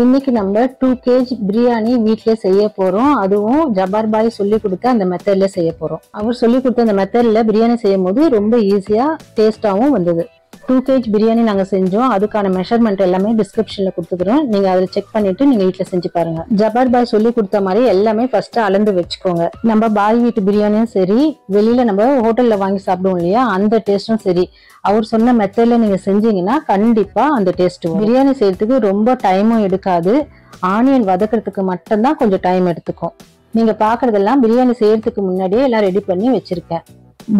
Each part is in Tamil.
இன்னைக்கு நம்ம 2 kg பிரியாணி வீட்லயே செய்ய போறோம். அதுவும் ஜபார் பாய் சொல்லி கொடுத்த அந்த மெத்தட்ல செய்ய போறோம். அவர் சொல்லி கொடுத்த அந்த மெத்தட்ல பிரியாணி செய்யும் போது ரொம்ப ஈஸியா டேஸ்டாவும் வந்தது. 2 kg பிரியாணி நாங்க செஞ்சோம். அதுக்கான மெஷர்மெண்ட் எல்லாமே டிஸ்கிரிப்ஷன்ல கொடுத்துக்கிறோம். நீங்க அதை செக் பண்ணிட்டு நீங்க வீட்ல செஞ்சு பாருங்க. ஜபார் பாய் சொல்லி கொடுத்த மாதிரி எல்லாமே ஃபர்ஸ்ட் அளந்து வச்சுக்கோங்க. நம்ம பாய் வீட்டு பிரியாணியும் சரி, வெளியில நம்ம ஹோட்டல்ல வாங்கி சாப்பிடுவோம் இல்லையா, அந்த டேஸ்டும் சரி, அவர் சொன்ன மெத்தட்ல நீங்க செஞ்சீங்கன்னா கண்டிப்பா அந்த டேஸ்ட் வரும். பிரியாணி செய்யறதுக்கு ரொம்ப டைமும் எடுக்காது. ஆனியன் வதக்கிறதுக்கு மட்டும்தான் கொஞ்சம் டைம் எடுத்துக்கும். நீங்க பாக்குறதெல்லாம் பிரியாணி செய்யறதுக்கு முன்னாடியே எல்லாம் ரெடி பண்ணி வச்சிருக்கேன்.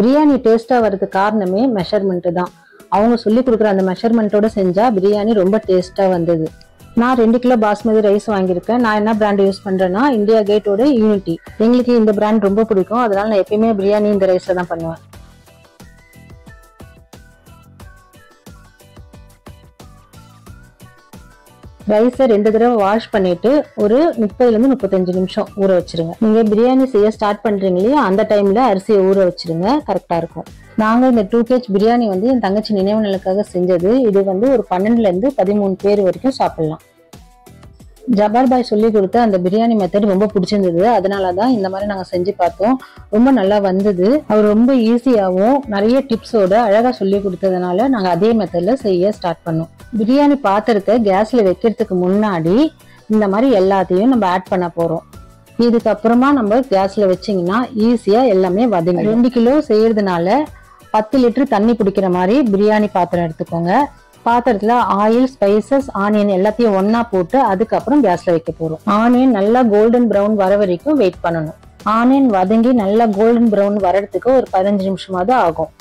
பிரியாணி டேஸ்டா வர்றதுக்கு காரணமே மெஷர்மெண்ட் தான். அவங்க சொல்லி கொடுக்குற அந்த மெஷர்மெண்ட்டோட செஞ்சா பிரியாணி ரொம்ப டேஸ்டா வந்தது. நான் 2 கிலோ பாஸ்மதி ரைஸ் வாங்கியிருக்கேன். நான் என்ன பிராண்ட் யூஸ் பண்றேன்னா இந்தியா கேட்டோட யூனிட்டி. எங்களுக்கு இந்த பிராண்ட் ரொம்ப பிடிக்கும். அதனால நான் எப்பயுமே பிரியாணி இந்த ரைஸ்ல தான் பண்ணுவேன். ரைஸை 2 தடவை வாஷ் பண்ணிட்டு ஒரு 30 ல இருந்து 35 நிமிஷம் ஊற வச்சிருங்க. நீங்க பிரியாணி செய்ய ஸ்டார்ட் பண்றீங்க இல்லையா, அந்த டைம்ல அரிசியை ஊற வச்சிருங்க, கரெக்டா இருக்கும். நாங்க இந்த 2 kg பிரியாணி என் தங்கச்சி நினைவு நாளுக்காக செஞ்சது. இது ஒரு 12 ல இருந்து 13 பேர் வரைக்கும் சாப்பிடலாம். ஜபார் பாய் சொல்லி கொடுத்த அந்த பிரியாணி மெத்தட் ரொம்ப பிடிச்சிருந்தது. அதனாலதான் இந்த மாதிரி நாங்க செஞ்சு பார்த்தோம். ரொம்ப நல்லா வந்தது. அவர் ரொம்ப ஈஸியாவும் நிறைய டிப்ஸோட அழகா சொல்லி கொடுத்ததுனால நாங்க அதே மெத்தட்ல செய்ய ஸ்டார்ட் பண்ணோம். பிரியாணி பாத்திரத்தை கேஸ்ல வைக்கிறதுக்கு முன்னாடி இந்த மாதிரி எல்லாத்தையும் நம்ம ஆட் பண்ண போறோம். இதுக்கப்புறமா நம்ம கேஸ்ல வச்சீங்கன்னா ஈஸியா எல்லாமே வதங்கி. 2 கிலோ செய்யறதுனால 10 லிட்டர் தண்ணி பிடிக்கிற மாதிரி பிரியாணி பாத்திரம் எடுத்துக்கோங்க. பாத்திரத்துல ஆயில், ஸ்பைசஸ், ஆனியன் எல்லாத்தையும் ஒன்னா போட்டு அதுக்கப்புறம் கேஸ்ல வைக்க போறோம். ஆனியன் நல்லா கோல்டன் பிரவுன் வர வரைக்கும் வெயிட் பண்ணணும். ஆனியன் வதங்கி நல்லா கோல்டன் பிரவுன் வரதுக்கு ஒரு 15 நிமிஷமாவது ஆகும்.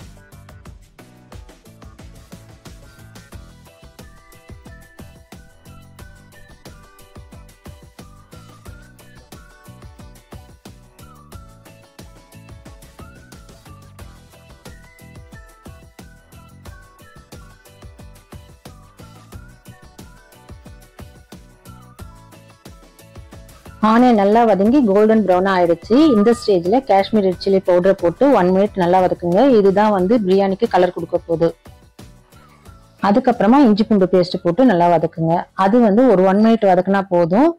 ஆனியன் நல்லா வதங்கி கோல்டன் ப்ரௌன் ஆயிடுச்சு. இந்த ஸ்டேஜ்ல காஷ்மீர் ரெட் சில்லி பவுடர் போட்டு 1 மினிட் நல்லா வதக்குங்க. இதுதான் பிரியாணிக்கு கலர் கொடுக்க போகுது. அதுக்கப்புறமா இஞ்சி பூண்டு பேஸ்ட் போட்டு நல்லா வதக்குங்க. அது ஒரு 1 மினிட் வதக்குனா போதும்.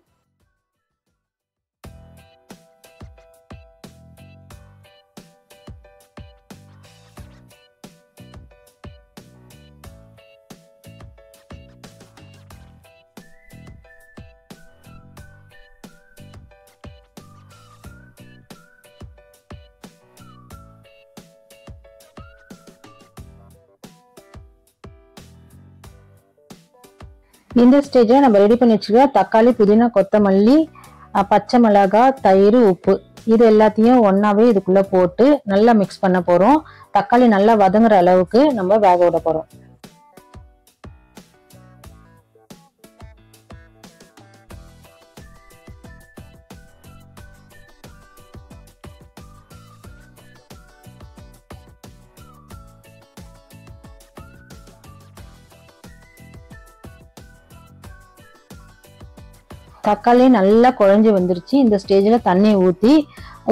இந்த ஸ்டேஜ்ல நம்ம ரெடி பண்ணி வச்சுக்க தக்காளி, புதினா, கொத்தமல்லி, பச்சை மிளகாய், தயிர், உப்பு இது எல்லாத்தையும் ஒன்னாவே இதுக்குள்ள போட்டு நல்லா மிக்ஸ் பண்ண போறோம். தக்காளி நல்லா வதங்குற அளவுக்கு நம்ம வேக விட போறோம். தக்காளி நல்லா குழஞ்சி வந்துருச்சு. இந்த ஸ்டேஜ்ல தண்ணி ஊத்தி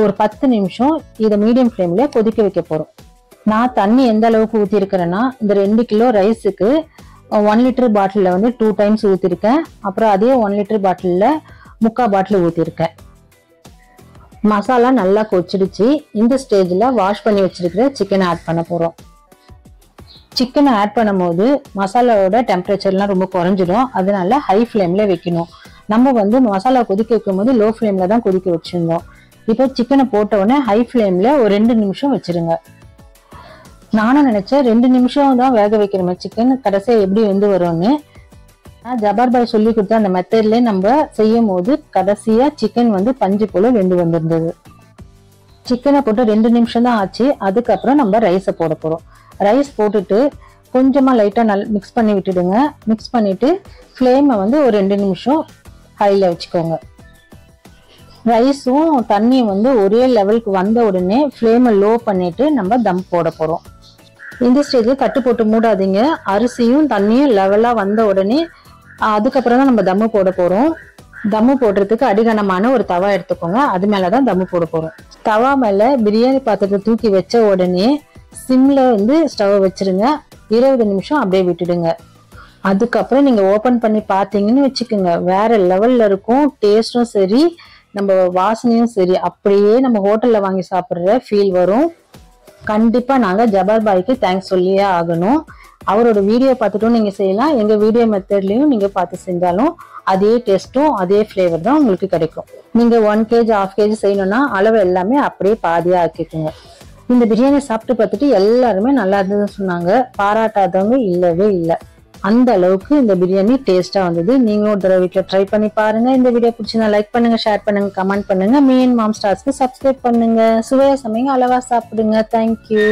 ஒரு 10 நிமிஷம் இதை மீடியம் ஃப்ளேம்ல கொதிக்க வைக்க போறோம். நான் தண்ணி எந்த அளவுக்கு ஊத்தி இருக்கிறேன்னா, இந்த 2 கிலோ ரைஸுக்கு 1 லிட்டர் பாட்டில 2 டைம்ஸ் ஊத்திருக்கேன். அப்புறம் அதே 1 லிட்டர் பாட்டில 3/4 பாட்டில் ஊத்திருக்கேன். மசாலா நல்லா கொச்சிடுச்சு. இந்த ஸ்டேஜ்ல வாஷ் பண்ணி வச்சிருக்கிற சிக்கனை ஆட் பண்ண போறோம். சிக்கனை ஆட் பண்ணும் போது மசாலாவோட டெம்பரேச்சர்லாம் ரொம்ப குறைஞ்சிடும். அதனால ஹை ஃப்ளேம்ல வைக்கணும். நம்ம மசாலா கொதிக்க வைக்கும் போது லோ ஃப்ளேம்ல தான் கொதிக்க வச்சிருந்தோம். இப்போ சிக்கனை போட்ட உடனே ஹை ஃப்ளேம்ல ஒரு 2 நிமிஷம் வச்சிருங்க. நானும் நினைச்சேன் 2 நிமிஷம் தான் வேக வைக்கிறோம் சிக்கன், கடைசியா எப்படி வரும்னு. ஜபார் பாய் சொல்லி கொடுத்த அந்த மெத்தட்ல நம்ம செய்யும் போது கடைசியா சிக்கன் பஞ்சு போல வெந்து வந்திருந்தது. சிக்கனை போட்டு 2 நிமிஷம் தான் ஆச்சு. அதுக்கப்புறம் நம்ம ரைஸை போட போறோம். ரைஸ் போட்டுட்டு கொஞ்சமா லைட்டா மிக்ஸ் பண்ணி விட்டுடுங்க. மிக்ஸ் பண்ணிட்டு ஃப்ளேமை ஒரு 2 நிமிஷம் ஹைல வச்சுக்கோங்க. ரைஸும் தண்ணியும் ஒரே லெவலுக்கு வந்த உடனே ஃப்ளேமை லோ பண்ணிட்டு நம்ம தம் போட போறோம். இந்த ஸ்டேஜ்ல தட்டு போட்டு மூடாதீங்க. அரிசியும் தண்ணியும் லெவலா வந்த உடனே அதுக்கப்புறம் தான் நம்ம தம்மு போட போறோம். தம்மு போடுறதுக்கு அடிகனமான ஒரு தவா எடுத்துக்கோங்க. அது மேலதான் தம்மு போட போறோம். தவா மேல பிரியாணி பாத்திரத்தை தூக்கி வச்ச உடனே சிம்ல ஸ்டவ் வச்சிருங்க. 20 நிமிஷம் அப்படியே விட்டுடுங்க. அதுக்கப்புறம் நீங்க ஓபன் பண்ணி பாத்தீங்கன்னு வச்சுக்கோங்க, வேற லெவல்ல இருக்கும். டேஸ்டும் சரி, நம்ம வாசனையும் சரி, அப்படியே நம்ம ஹோட்டல்ல வாங்கி சாப்பிடுற ஃபீல் வரும். கண்டிப்பா நாங்க ஜபார் பாய்க்கு தேங்க்ஸ் சொல்லியே ஆகணும். அவரோட வீடியோ பார்த்துட்டும் நீங்க செய்யலாம், எங்க வீடியோ மெத்தட்லயும் நீங்க பார்த்து செஞ்சாலும் அதே டேஸ்டும் அதே ஃபிளேவர் தான் உங்களுக்கு கிடைக்கும். நீங்க 1 kg 1/2 kg செய்யணும்னா அளவு எல்லாமே அப்படியே பாதியா ஆக்கிக்கோங்க. இந்த பிரியாணி சாப்பிட்டு பார்த்துட்டு எல்லாருமே நல்லா இருந்ததுன்னு சொன்னாங்க. பாராட்டாதவங்க இல்லவே இல்லை. அந்த அளவுக்கு இந்த பிரியாணி டேஸ்டா வந்தது. நீங்களும் ஒரு தடவை வீட்டுல ட்ரை பண்ணி பாருங்க. இந்த வீடியோ பிடிச்சிருந்தா லைக் பண்ணுங்க, ஷேர் பண்ணுங்க, கமெண்ட் பண்ணுங்க. மீன் மாம் ஸ்டார்ஸ்க்கு சப்ஸ்கிரைப் பண்ணுங்க. சுவையா சமைங்க, அளவா சாப்பிடுங்க. தேங்க்யூ.